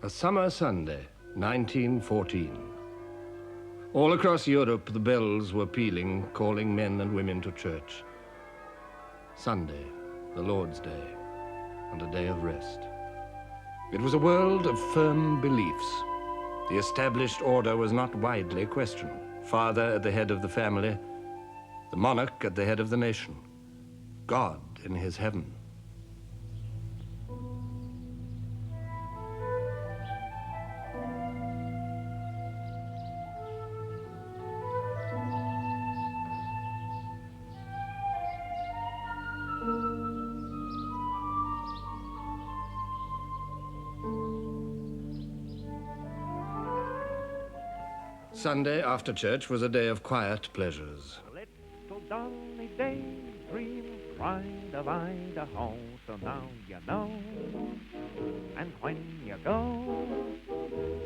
A summer Sunday, 1914. All across Europe, the bells were pealing, calling men and women to church. Sunday, the Lord's Day, and a day of rest. It was a world of firm beliefs. The established order was not widely questioned. Father at the head of the family, the monarch at the head of the nation, God in his heaven. Sunday after church was a day of quiet pleasures. Little Donny daydream cried of Idaho, so now you know. And when you go,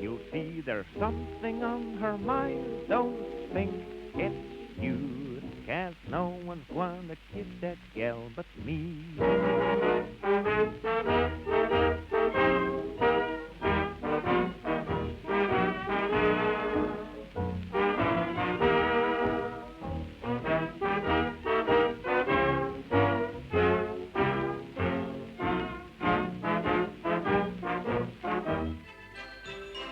you'll see there's something on her mind. Don't think it's you, 'cause no one's gonna kiss that gal but me.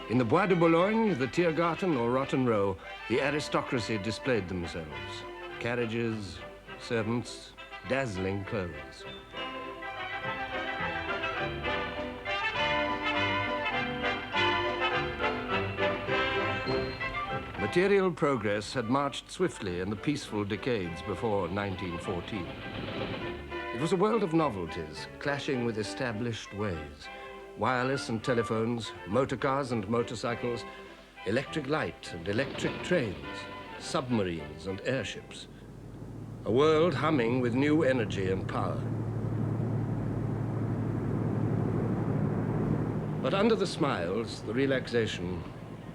In the Bois de Boulogne, the Tiergarten or Rotten Row, the aristocracy displayed themselves. Carriages, servants, dazzling clothes. Material progress had marched swiftly in the peaceful decades before 1914. It was a world of novelties, clashing with established ways. Wireless and telephones, motor cars and motorcycles, electric light and electric trains, submarines and airships. A world humming with new energy and power. But under the smiles, the relaxation,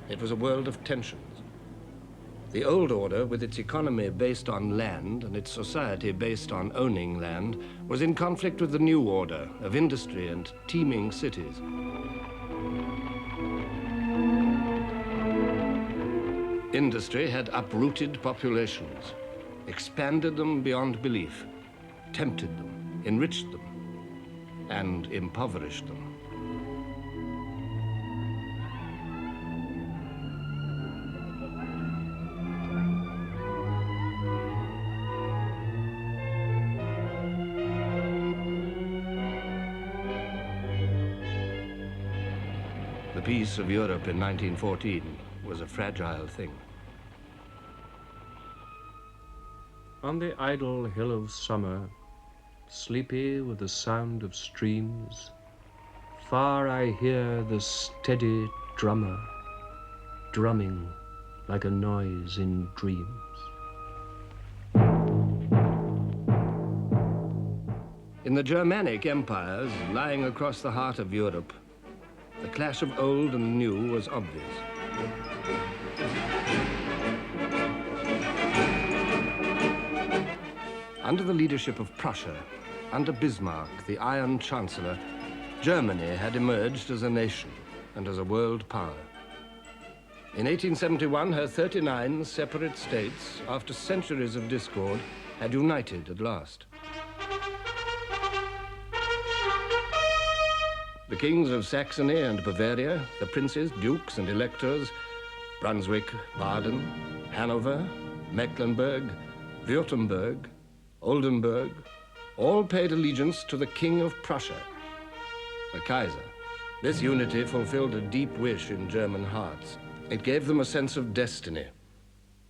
it was a world of tensions. The old order, with its economy based on land and its society based on owning land, was in conflict with the new order of industry and teeming cities. Industry had uprooted populations, expanded them beyond belief, tempted them, enriched them, and impoverished them. The peace of Europe in 1914 was a fragile thing. On the idle hill of summer, sleepy with the sound of streams, far I hear the steady drummer, drumming like a noise in dreams. In the Germanic empires, lying across the heart of Europe, the clash of old and new was obvious. Under the leadership of Prussia, under Bismarck, the Iron Chancellor, Germany had emerged as a nation and as a world power. In 1871, her 39 separate states, after centuries of discord, had united at last. The kings of Saxony and Bavaria, the princes, dukes, and electors, Brunswick, Baden, Hanover, Mecklenburg, Württemberg, Oldenburg, all paid allegiance to the King of Prussia, the Kaiser. This unity fulfilled a deep wish in German hearts. It gave them a sense of destiny.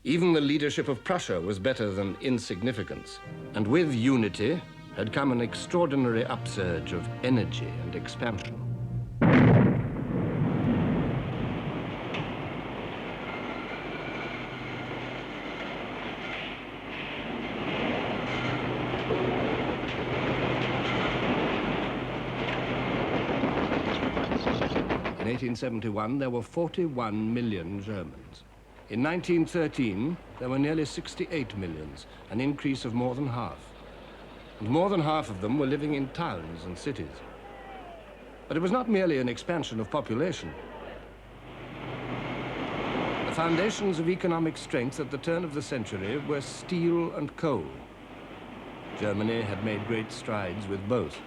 Even the leadership of Prussia was better than insignificance, and with unity had come an extraordinary upsurge of energy and expansion. In 1871, there were 41 million Germans. In 1913, there were nearly 68 millions, an increase of more than half. And more than half of them were living in towns and cities. But it was not merely an expansion of population. The foundations of economic strength at the turn of the century were steel and coal. Germany had made great strides with both.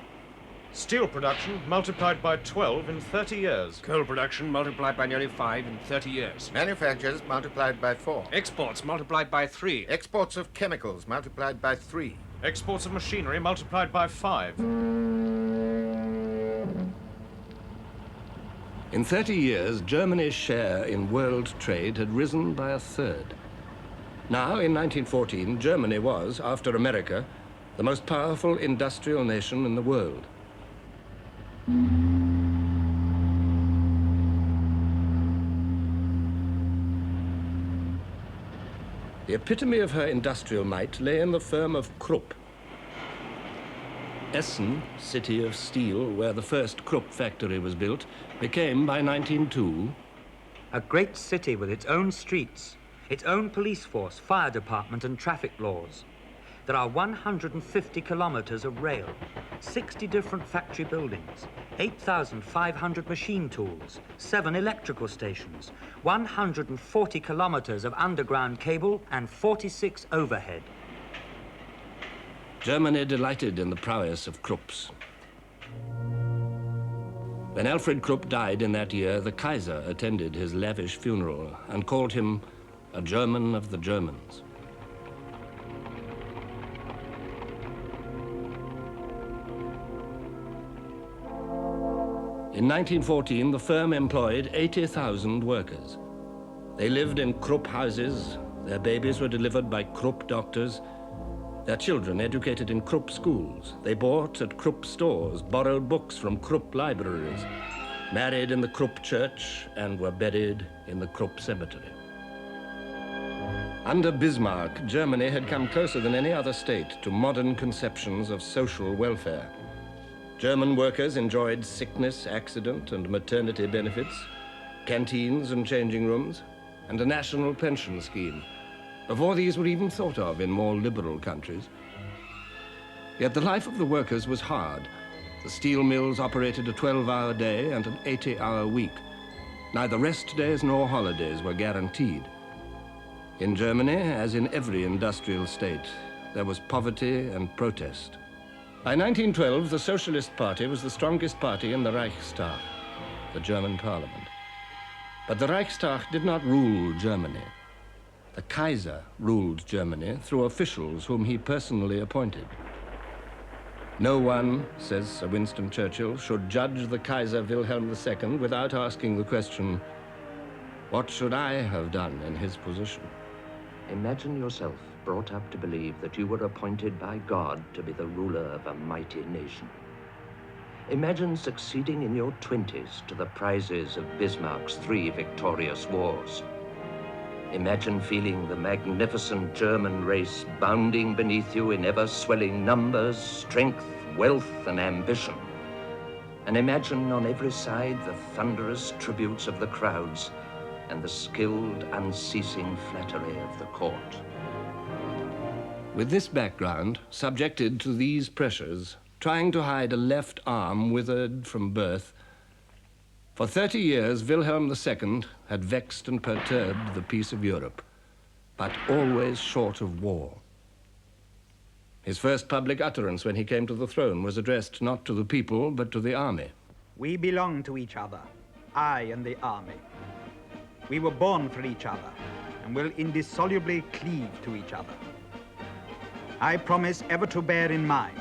Steel production multiplied by 12 in 30 years. Coal production multiplied by nearly 5 in 30 years. Manufactures multiplied by 4. Exports multiplied by 3. Exports of chemicals multiplied by 3. Exports of machinery multiplied by 5. In 30 years, Germany's share in world trade had risen by a third. Now, in 1914, Germany was, after America, the most powerful industrial nation in the world. The epitome of her industrial might lay in the firm of Krupp. Essen, city of steel, where the first Krupp factory was built, became, by 1902, a great city with its own streets, its own police force, fire department and traffic laws. There are 150 kilometers of rail, 60 different factory buildings, 8,500 machine tools, 7 electrical stations, 140 kilometers of underground cable and 46 overhead. Germany delighted in the prowess of Krupps. When Alfred Krupp died in that year, the Kaiser attended his lavish funeral and called him a German of the Germans. In 1914, the firm employed 80,000 workers. They lived in Krupp houses, their babies were delivered by Krupp doctors, their children educated in Krupp schools. They bought at Krupp stores, borrowed books from Krupp libraries, married in the Krupp church, and were buried in the Krupp cemetery. Under Bismarck, Germany had come closer than any other state to modern conceptions of social welfare. German workers enjoyed sickness, accident, and maternity benefits, canteens and changing rooms, and a national pension scheme, before these were even thought of in more liberal countries. Yet the life of the workers was hard. The steel mills operated a 12-hour day and an 80-hour week. Neither rest days nor holidays were guaranteed. In Germany, as in every industrial state, there was poverty and protest. By 1912, the Socialist Party was the strongest party in the Reichstag, the German parliament. But the Reichstag did not rule Germany. The Kaiser ruled Germany through officials whom he personally appointed. No one, says Sir Winston Churchill, should judge the Kaiser Wilhelm II without asking the question, what should I have done in his position? Imagine yourself brought up to believe that you were appointed by God to be the ruler of a mighty nation. Imagine succeeding in your 20s to the prizes of Bismarck's 3 victorious wars. Imagine feeling the magnificent German race bounding beneath you in ever-swelling numbers, strength, wealth, and ambition. And imagine on every side the thunderous tributes of the crowds and the skilled, unceasing flattery of the court. With this background, subjected to these pressures, trying to hide a left arm withered from birth, for 30 years, Wilhelm II had vexed and perturbed the peace of Europe, but always short of war. His first public utterance when he came to the throne was addressed not to the people, but to the army. We belong to each other, I and the army. We were born for each other and will indissolubly cleave to each other. I promise ever to bear in mind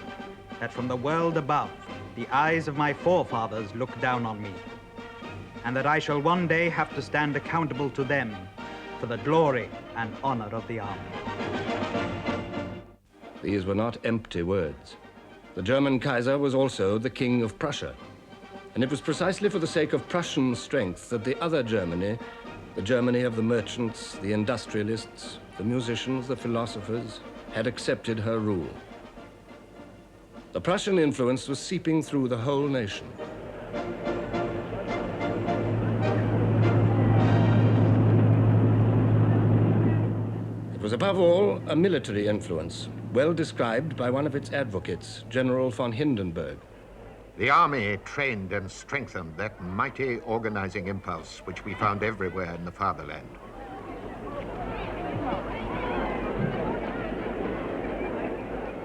that from the world above, the eyes of my forefathers look down on me, and that I shall one day have to stand accountable to them for the glory and honor of the army. These were not empty words. The German Kaiser was also the King of Prussia, and it was precisely for the sake of Prussian strength that the other Germany, the Germany of the merchants, the industrialists, the musicians, the philosophers, had accepted her rule. The Prussian influence was seeping through the whole nation. It was above all a military influence, well described by one of its advocates, General von Hindenburg. The army trained and strengthened that mighty organizing impulse which we found everywhere in the fatherland.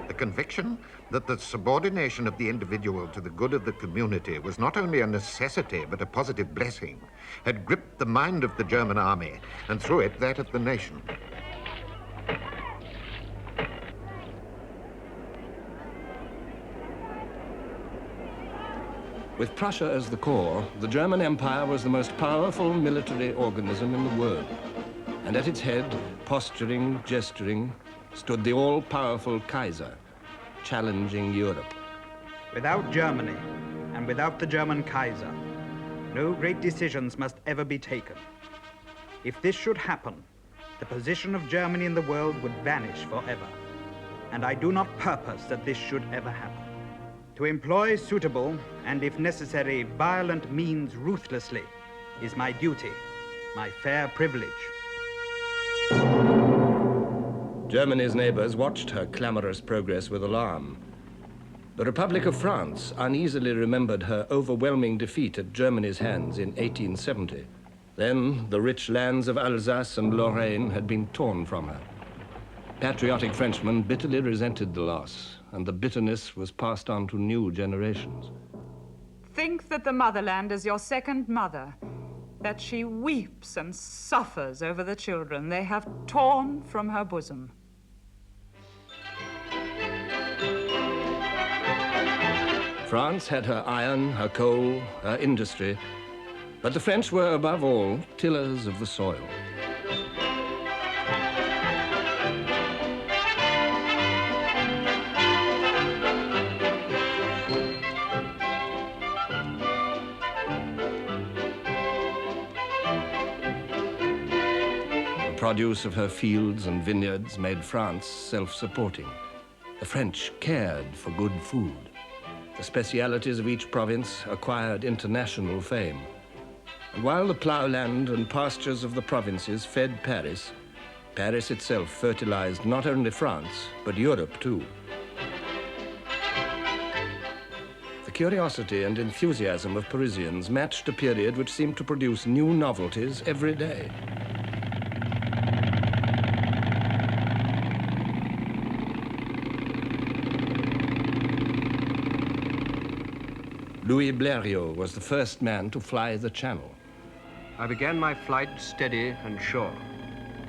The conviction that the subordination of the individual to the good of the community was not only a necessity but a positive blessing had gripped the mind of the German army and through it that of the nation. With Prussia as the core, the German Empire was the most powerful military organism in the world. And at its head, posturing, gesturing, stood the all-powerful Kaiser, challenging Europe. Without Germany, and without the German Kaiser, no great decisions must ever be taken. If this should happen, the position of Germany in the world would vanish forever. And I do not purpose that this should ever happen. To employ suitable, and if necessary, violent means ruthlessly is my duty, my fair privilege. Germany's neighbors watched her clamorous progress with alarm. The Republic of France uneasily remembered her overwhelming defeat at Germany's hands in 1870. Then the rich lands of Alsace and Lorraine had been torn from her. Patriotic Frenchmen bitterly resented the loss, and the bitterness was passed on to new generations. Think that the motherland is your second mother, that she weeps and suffers over the children they have torn from her bosom. France had her iron, her coal, her industry, but the French were above all tillers of the soil. The produce of her fields and vineyards made France self-supporting. The French cared for good food. The specialities of each province acquired international fame. And while the ploughland and pastures of the provinces fed Paris, Paris itself fertilized not only France, but Europe too. The curiosity and enthusiasm of Parisians matched a period which seemed to produce new novelties every day. Louis Blériot was the first man to fly the Channel. I began my flight steady and sure.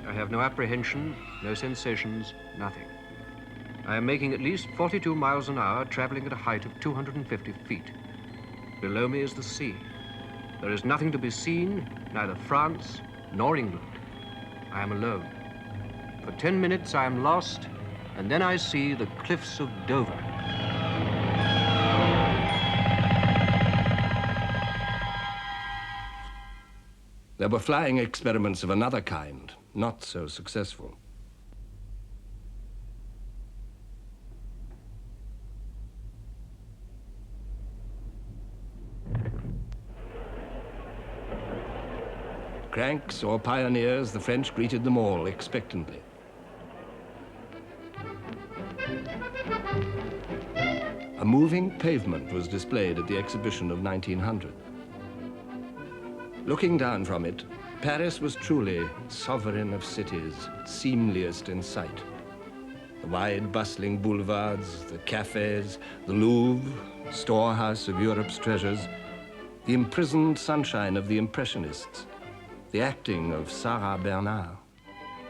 I have no apprehension, no sensations, nothing. I am making at least 42 miles an hour, traveling at a height of 250 feet. Below me is the sea. There is nothing to be seen, neither France nor England. I am alone. For 10 minutes I am lost, and then I see the cliffs of Dover. There were flying experiments of another kind, not so successful. Cranks or pioneers, the French greeted them all expectantly. A moving pavement was displayed at the exhibition of 1900. Looking down from it, Paris was truly sovereign of cities, seemliest in sight. The wide, bustling boulevards, the cafes, the Louvre, storehouse of Europe's treasures, the imprisoned sunshine of the Impressionists, the acting of Sarah Bernard,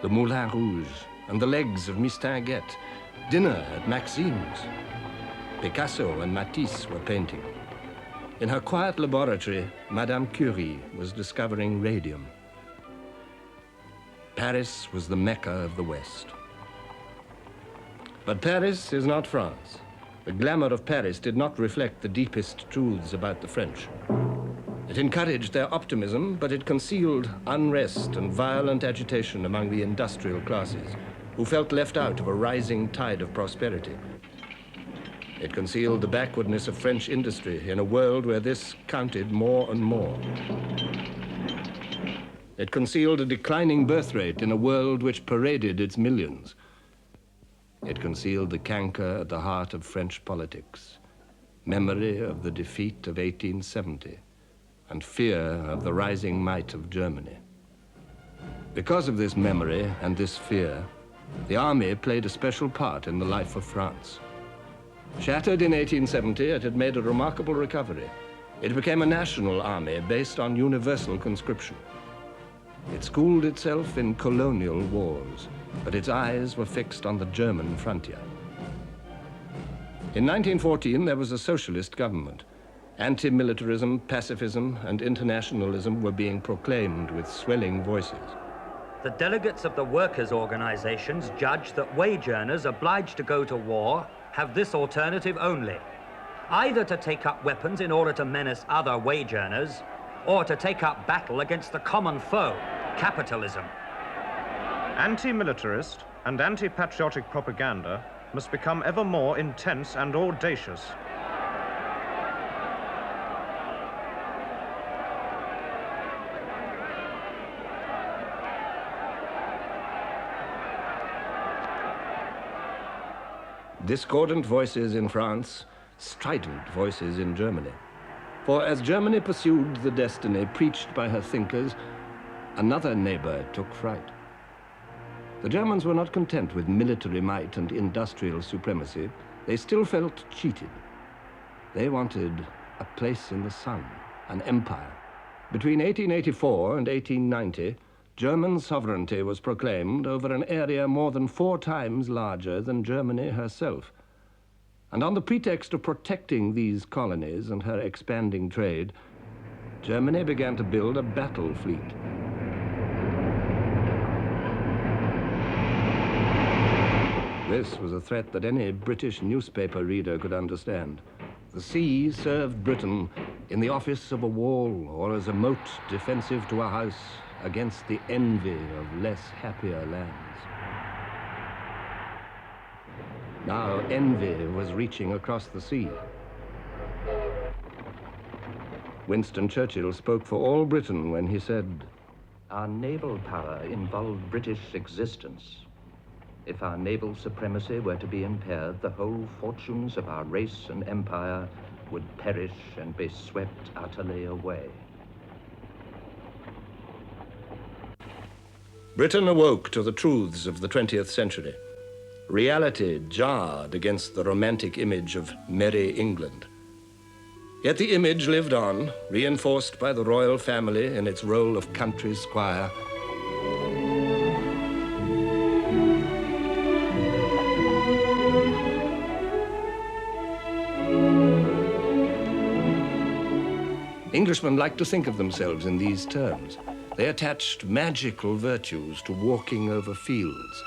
the Moulin Rouge, and the legs of Mistinguett, dinner at Maxime's. Picasso and Matisse were painting. In her quiet laboratory, Madame Curie was discovering radium. Paris was the Mecca of the West. But Paris is not France. The glamour of Paris did not reflect the deepest truths about the French. It encouraged their optimism, but it concealed unrest and violent agitation among the industrial classes, who felt left out of a rising tide of prosperity. It concealed the backwardness of French industry in a world where this counted more and more. It concealed a declining birth rate in a world which paraded its millions. It concealed the canker at the heart of French politics, memory of the defeat of 1870, and fear of the rising might of Germany. Because of this memory and this fear, the army played a special part in the life of France. Shattered in 1870, it had made a remarkable recovery. It became a national army based on universal conscription. It schooled itself in colonial wars, but its eyes were fixed on the German frontier. In 1914, there was a socialist government. Anti-militarism, pacifism, and internationalism were being proclaimed with swelling voices. The delegates of the workers' organizations judge that wage earners obliged to go to war have this alternative only: either to take up weapons in order to menace other wage earners, or to take up battle against the common foe, capitalism. Anti-militarist and anti-patriotic propaganda must become ever more intense and audacious. Discordant voices in France, strident voices in Germany. For as Germany pursued the destiny preached by her thinkers, another neighbor took fright. The Germans were not content with military might and industrial supremacy. They still felt cheated. They wanted a place in the sun, an empire. Between 1884 and 1890, German sovereignty was proclaimed over an area more than 4 times larger than Germany herself. And on the pretext of protecting these colonies and her expanding trade, Germany began to build a battle fleet. This was a threat that any British newspaper reader could understand. The sea served Britain in the office of a wall or as a moat defensive to a house against the envy of less happier lands. Now envy was reaching across the sea. Winston Churchill spoke for all Britain when he said, "Our naval power involved British existence. If our naval supremacy were to be impaired, the whole fortunes of our race and empire would perish and be swept utterly away." Britain awoke to the truths of the 20th century. Reality jarred against the romantic image of merry England. Yet the image lived on, reinforced by the royal family in its role of country squire. Englishmen liked to think of themselves in these terms. They attached magical virtues to walking over fields.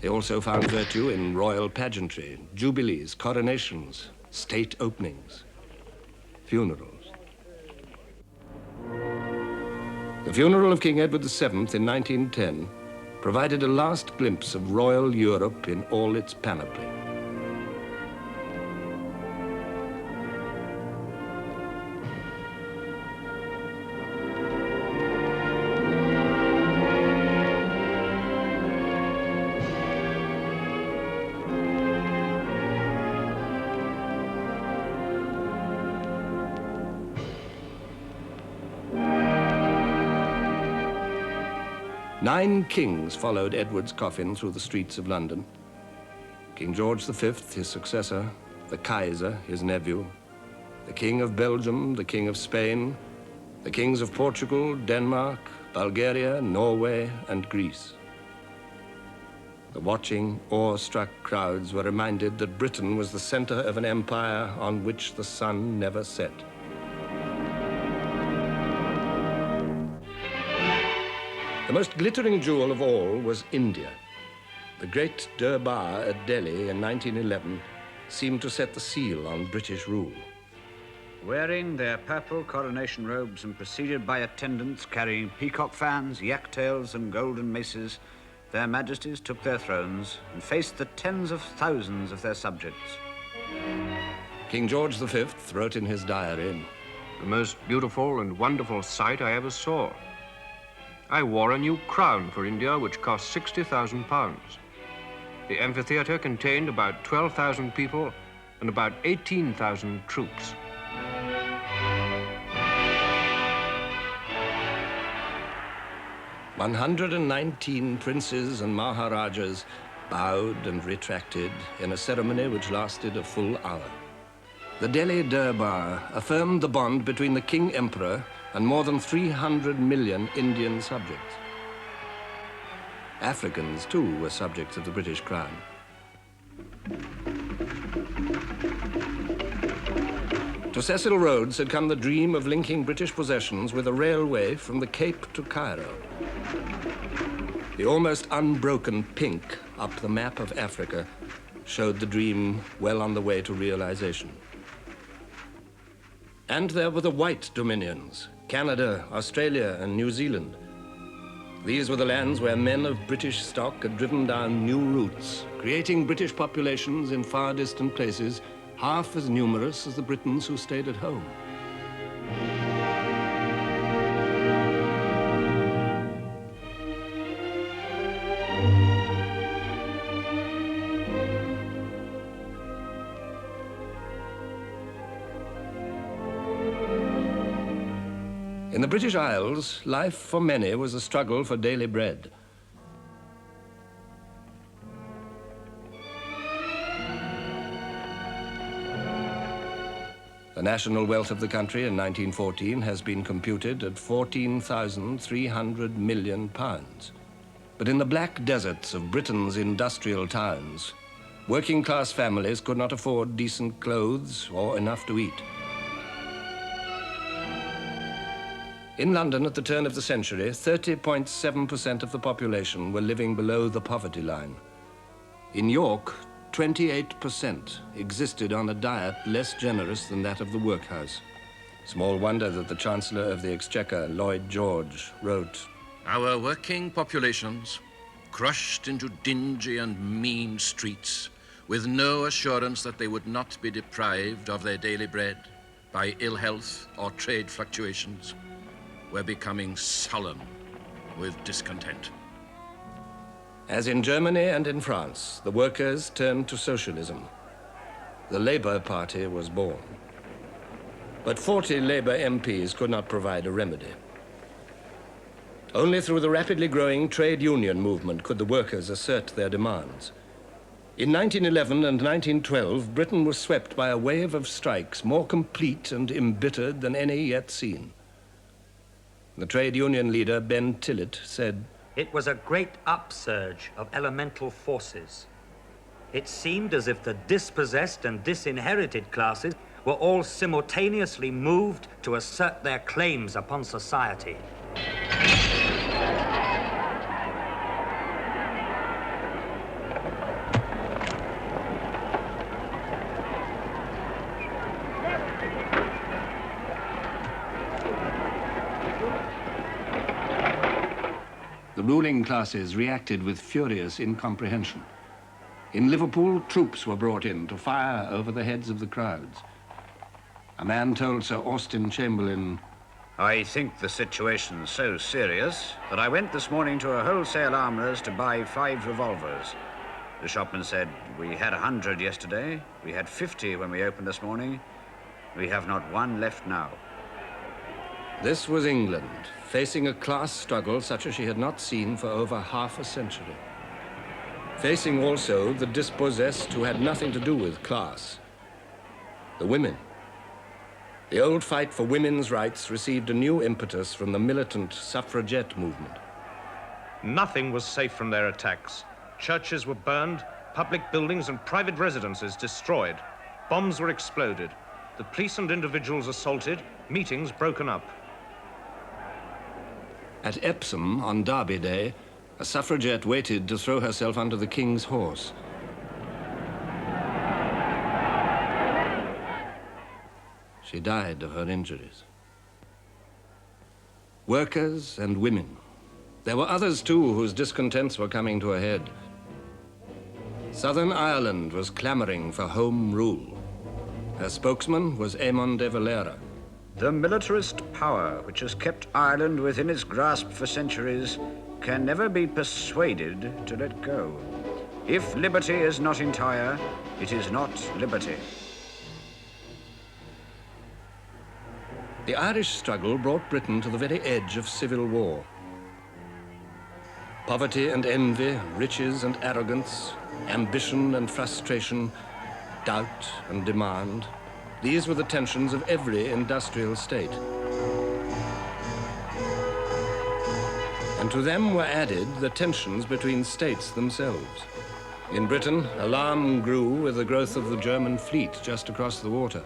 They also found virtue in royal pageantry, jubilees, coronations, state openings, funerals. The funeral of King Edward VII in 1910 provided a last glimpse of royal Europe in all its panoply. Nine kings followed Edward's coffin through the streets of London. King George V, his successor, the Kaiser, his nephew, the King of Belgium, the King of Spain, the kings of Portugal, Denmark, Bulgaria, Norway, and Greece. The watching, awe-struck crowds were reminded that Britain was the center of an empire on which the sun never set. The most glittering jewel of all was India. The great Durbar at Delhi in 1911 seemed to set the seal on British rule. Wearing their purple coronation robes and preceded by attendants carrying peacock fans, yak tails, and golden maces, their majesties took their thrones and faced the tens of thousands of their subjects. King George V wrote in his diary, the most beautiful and wonderful sight I ever saw. I wore a new crown for India, which cost £60,000. The amphitheater contained about 12,000 people and about 18,000 troops. "119 princes and maharajas bowed and retracted in a ceremony which lasted a full hour. The Delhi Durbar affirmed the bond between the King Emperor and more than 300 million Indian subjects. Africans, too, were subjects of the British Crown. To Cecil Rhodes had come the dream of linking British possessions with a railway from the Cape to Cairo. The almost unbroken pink up the map of Africa showed the dream well on the way to realization. And there were the white dominions, Canada, Australia, and New Zealand. These were the lands where men of British stock had driven down new routes, creating British populations in far distant places, half as numerous as the Britons who stayed at home. In the British Isles, life for many was a struggle for daily bread. The national wealth of the country in 1914 has been computed at £14,300 million. But in the black deserts of Britain's industrial towns, working class families could not afford decent clothes or enough to eat. In London at the turn of the century, 30.7% of the population were living below the poverty line. In York, 28% existed on a diet less generous than that of the workhouse. Small wonder that the Chancellor of the Exchequer, Lloyd George, wrote, "Our working populations, crushed into dingy and mean streets, with no assurance that they would not be deprived of their daily bread by ill health or trade fluctuations, were becoming sullen with discontent." As in Germany and in France, the workers turned to socialism. The Labour Party was born. But 40 Labour MPs could not provide a remedy. Only through the rapidly growing trade union movement could the workers assert their demands. In 1911 and 1912, Britain was swept by a wave of strikes more complete and embittered than any yet seen. The trade union leader, Ben Tillett, said, "It was a great upsurge of elemental forces. It seemed as if the dispossessed and disinherited classes were all simultaneously moved to assert their claims upon society." The ruling classes reacted with furious incomprehension. In Liverpool, troops were brought in to fire over the heads of the crowds. A man told Sir Austin Chamberlain, "I think the situation's so serious that I went this morning to a wholesale armourer's to buy 5 revolvers. The shopman said, 'We had 100 yesterday. We had 50 when we opened this morning. We have not one left now.'" This was England, facing a class struggle such as she had not seen for over half a century. Facing also the dispossessed who had nothing to do with class, the women. The old fight for women's rights received a new impetus from the militant suffragette movement. Nothing was safe from their attacks. Churches were burned, public buildings and private residences destroyed. Bombs were exploded. The police and individuals assaulted, meetings broken up. At Epsom, on Derby Day, a suffragette waited to throw herself under the King's horse. She died of her injuries. Workers and women. There were others, too, whose discontents were coming to a head. Southern Ireland was clamoring for home rule. Her spokesman was Eamon de Valera. The militarist power which has kept Ireland within its grasp for centuries can never be persuaded to let go. If liberty is not entire, it is not liberty. The Irish struggle brought Britain to the very edge of civil war. Poverty and envy, riches and arrogance, ambition and frustration, doubt and demand. These were the tensions of every industrial state. And to them were added the tensions between states themselves. In Britain, alarm grew with the growth of the German fleet just across the water.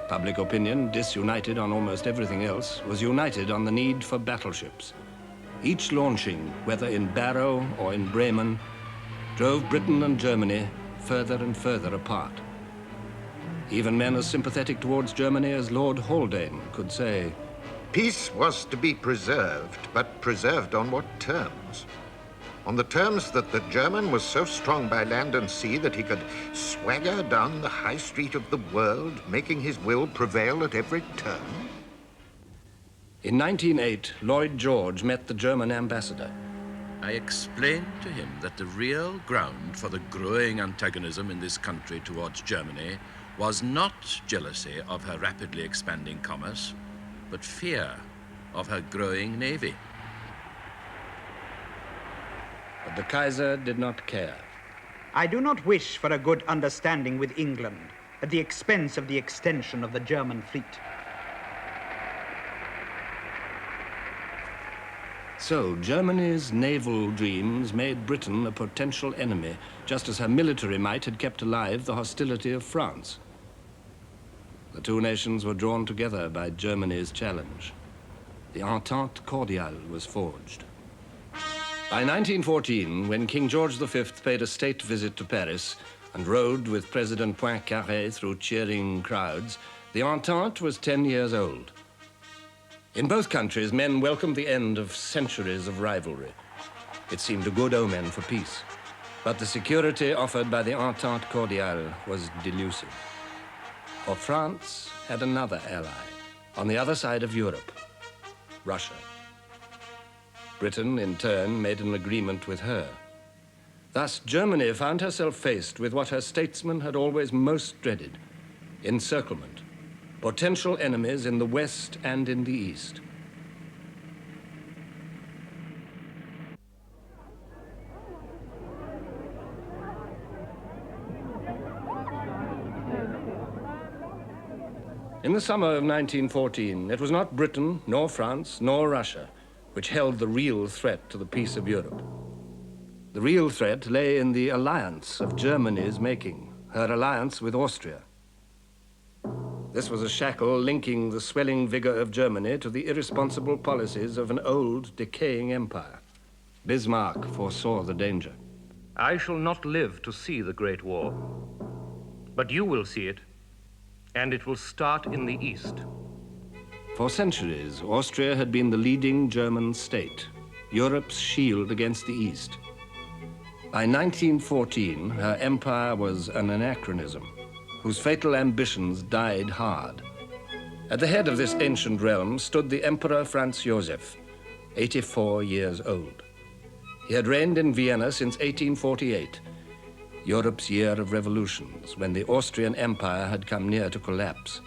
Public opinion, disunited on almost everything else, was united on the need for battleships. Each launching, whether in Barrow or in Bremen, drove Britain and Germany further and further apart. Even men as sympathetic towards Germany as Lord Haldane could say, peace was to be preserved, but preserved on what terms? On the terms that the German was so strong by land and sea that he could swagger down the high street of the world, making his will prevail at every turn? In 1908, Lloyd George met the German ambassador. I explained to him that the real ground for the growing antagonism in this country towards Germany was not jealousy of her rapidly expanding commerce, but fear of her growing navy. But the Kaiser did not care. I do not wish for a good understanding with England at the expense of the extension of the German fleet. So, Germany's naval dreams made Britain a potential enemy, just as her military might had kept alive the hostility of France. The two nations were drawn together by Germany's challenge. The Entente Cordiale was forged. By 1914, when King George V paid a state visit to Paris and rode with President Poincaré through cheering crowds, the Entente was 10 years old. In both countries, men welcomed the end of centuries of rivalry. It seemed a good omen for peace. But the security offered by the Entente Cordiale was delusive. For France had another ally on the other side of Europe, Russia. Britain, in turn, made an agreement with her. Thus, Germany found herself faced with what her statesmen had always most dreaded: encirclement, potential enemies in the West and in the East. In the summer of 1914, it was not Britain, nor France, nor Russia which held the real threat to the peace of Europe. The real threat lay in the alliance of Germany's making, her alliance with Austria. This was a shackle linking the swelling vigor of Germany to the irresponsible policies of an old, decaying empire. Bismarck foresaw the danger. I shall not live to see the Great War, but you will see it, and it will start in the East. For centuries, Austria had been the leading German state, Europe's shield against the East. By 1914, her empire was an anachronism, whose fatal ambitions died hard. At the head of this ancient realm stood the Emperor Franz Joseph, 84 years old. He had reigned in Vienna since 1848, Europe's year of revolutions, when the Austrian Empire had come near to collapse.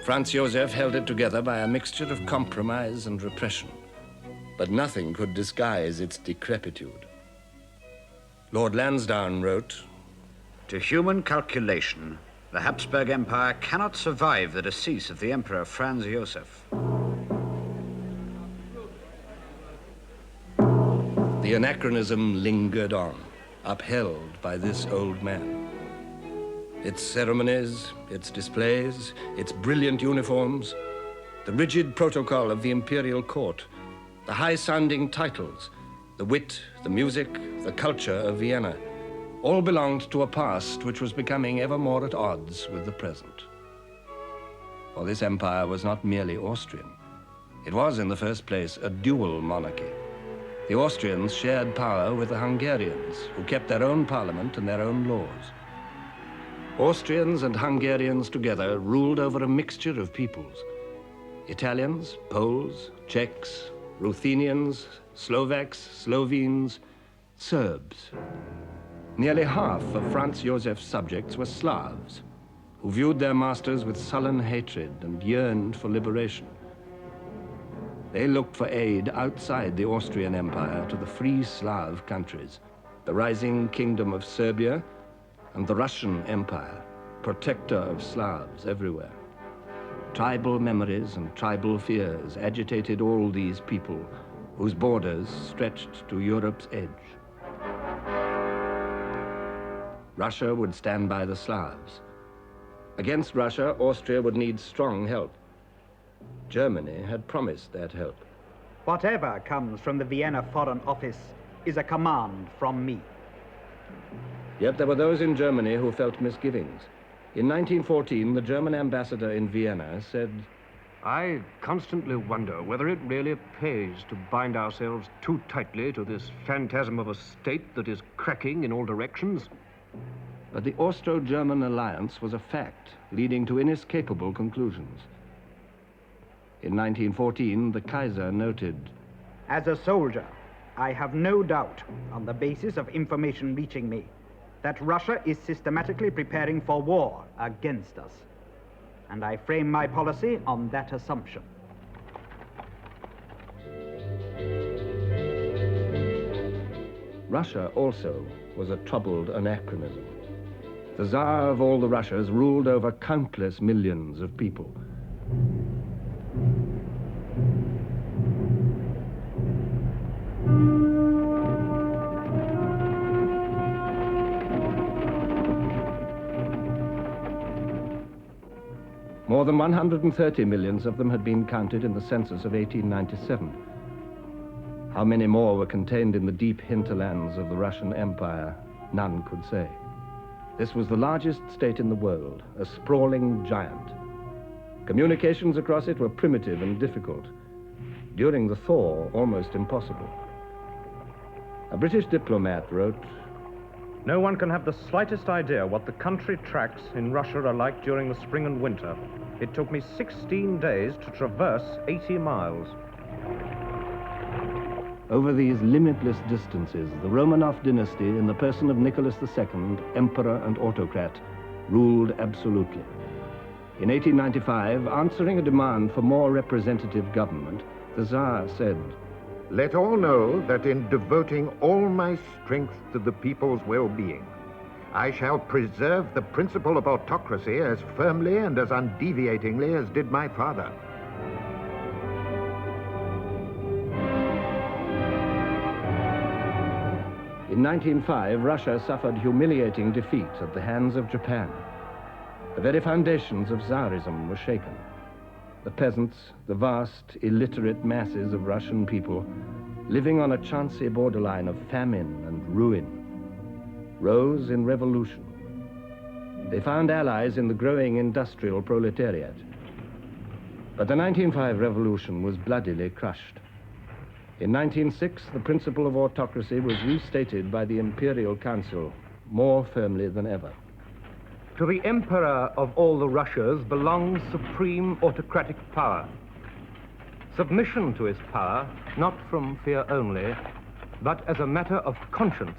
Franz Joseph held it together by a mixture of compromise and repression, but nothing could disguise its decrepitude. Lord Lansdowne wrote, "To human calculation, the Habsburg Empire cannot survive the decease of the Emperor Franz Joseph." The anachronism lingered on, upheld by this old man. Its ceremonies, its displays, its brilliant uniforms, the rigid protocol of the imperial court, the high-sounding titles, the wit, the music, the culture of Vienna, all belonged to a past which was becoming ever more at odds with the present. For this empire was not merely Austrian. It was, in the first place, a dual monarchy. The Austrians shared power with the Hungarians, who kept their own parliament and their own laws. Austrians and Hungarians together ruled over a mixture of peoples. Italians, Poles, Czechs, Ruthenians, Slovaks, Slovenes, Serbs. Nearly half of Franz Josef's subjects were Slavs, who viewed their masters with sullen hatred and yearned for liberation. They looked for aid outside the Austrian Empire to the free Slav countries, the rising kingdom of Serbia and the Russian Empire, protector of Slavs everywhere. Tribal memories and tribal fears agitated all these people whose borders stretched to Europe's edge. Russia would stand by the Slavs. Against Russia, Austria would need strong help. Germany had promised that help. Whatever comes from the Vienna Foreign Office is a command from me. Yet there were those in Germany who felt misgivings. In 1914, the German ambassador in Vienna said, I constantly wonder whether it really pays to bind ourselves too tightly to this phantasm of a state that is cracking in all directions. But the Austro-German alliance was a fact, leading to inescapable conclusions. In 1914, the Kaiser noted, As a soldier, I have no doubt, on the basis of information reaching me, that Russia is systematically preparing for war against us. And I frame my policy on that assumption. Russia also was a troubled anachronism. The Tsar of all the Russias ruled over countless millions of people. More than 130 millions of them had been counted in the census of 1897. How many more were contained in the deep hinterlands of the Russian Empire, none could say. This was the largest state in the world, a sprawling giant. Communications across it were primitive and difficult. During the thaw, almost impossible. A British diplomat wrote, No one can have the slightest idea what the country tracks in Russia are like during the spring and winter. It took me 16 days to traverse 80 miles. Over these limitless distances, the Romanov dynasty, in the person of Nicholas II, emperor and autocrat, ruled absolutely. In 1895, answering a demand for more representative government, the Tsar said, Let all know that in devoting all my strength to the people's well-being, I shall preserve the principle of autocracy as firmly and as undeviatingly as did my father. In 1905, Russia suffered humiliating defeat at the hands of Japan. The very foundations of Tsarism were shaken. The peasants, the vast, illiterate masses of Russian people, living on a chancy borderline of famine and ruin, rose in revolution. They found allies in the growing industrial proletariat. But the 1905 revolution was bloodily crushed. In 1906, the principle of autocracy was restated by the Imperial Council more firmly than ever. To the Emperor of all the Russias belongs supreme autocratic power. Submission to his power, not from fear only, but as a matter of conscience,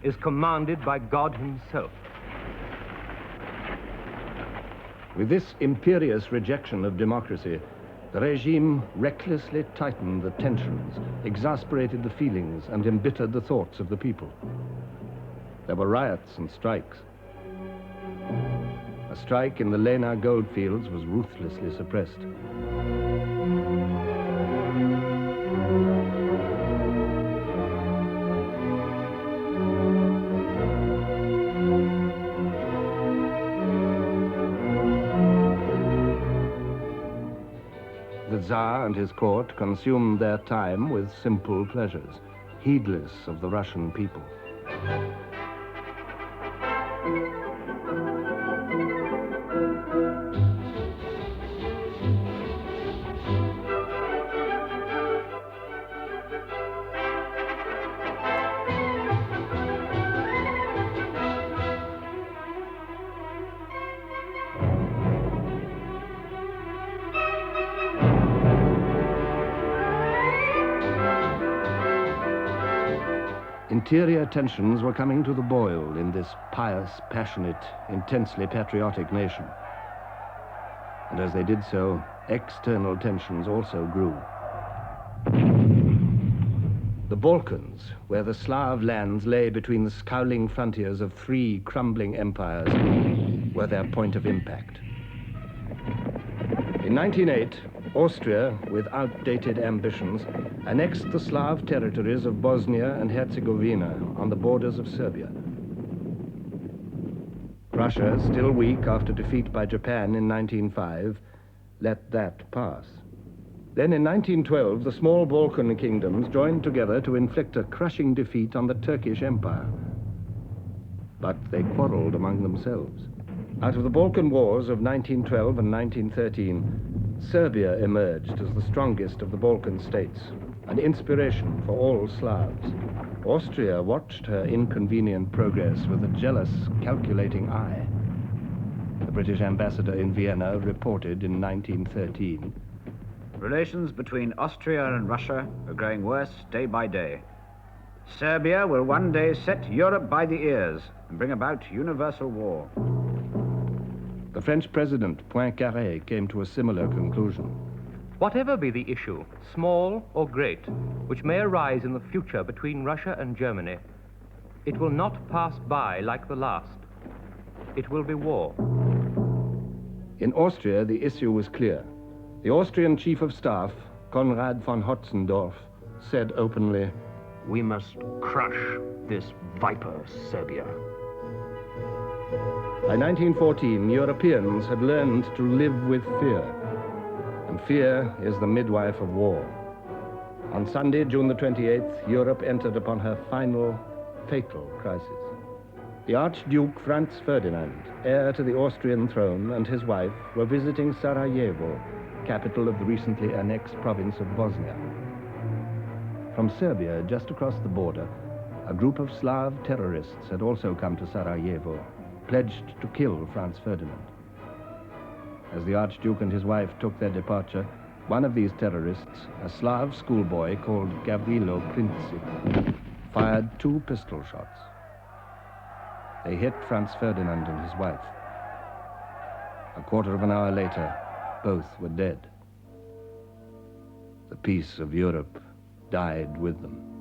is commanded by God himself. With this imperious rejection of democracy, the regime recklessly tightened the tensions, exasperated the feelings, and embittered the thoughts of the people. There were riots and strikes. A strike in the Lena goldfields was ruthlessly suppressed. The Tsar and his court consumed their time with simple pleasures, heedless of the Russian people. Interior tensions were coming to the boil in this pious, passionate, intensely patriotic nation. And as they did so, external tensions also grew. The Balkans, where the Slav lands lay between the scowling frontiers of three crumbling empires, were their point of impact. In 1908, Austria, with outdated ambitions, annexed the Slav territories of Bosnia and Herzegovina on the borders of Serbia. Russia, still weak after defeat by Japan in 1905, let that pass. Then in 1912, the small Balkan kingdoms joined together to inflict a crushing defeat on the Turkish Empire. But they quarreled among themselves. Out of the Balkan Wars of 1912 and 1913, Serbia emerged as the strongest of the Balkan states, an inspiration for all Slavs. Austria watched her inconvenient progress with a jealous, calculating eye. The British ambassador in Vienna reported in 1913, Relations between Austria and Russia are growing worse day by day. Serbia will one day set Europe by the ears and bring about universal war. The French president, Poincaré, came to a similar conclusion. Whatever be the issue, small or great, which may arise in the future between Russia and Germany, it will not pass by like the last. It will be war. In Austria, the issue was clear. The Austrian chief of staff, Konrad von Hotzendorf, said openly, "We must crush this viper, Serbia." By 1914, Europeans had learned to live with fear, and fear is the midwife of war. On Sunday, June the 28th, Europe entered upon her final, fatal crisis. The Archduke Franz Ferdinand, heir to the Austrian throne, and his wife were visiting Sarajevo, capital of the recently annexed province of Bosnia. From Serbia, just across the border, a group of Slav terrorists had also come to Sarajevo, pledged to kill Franz Ferdinand. As the Archduke and his wife took their departure, one of these terrorists, a Slav schoolboy called Gavrilo Princip, fired 2 pistol shots. They hit Franz Ferdinand and his wife. A quarter of an hour later, both were dead. The peace of Europe died with them.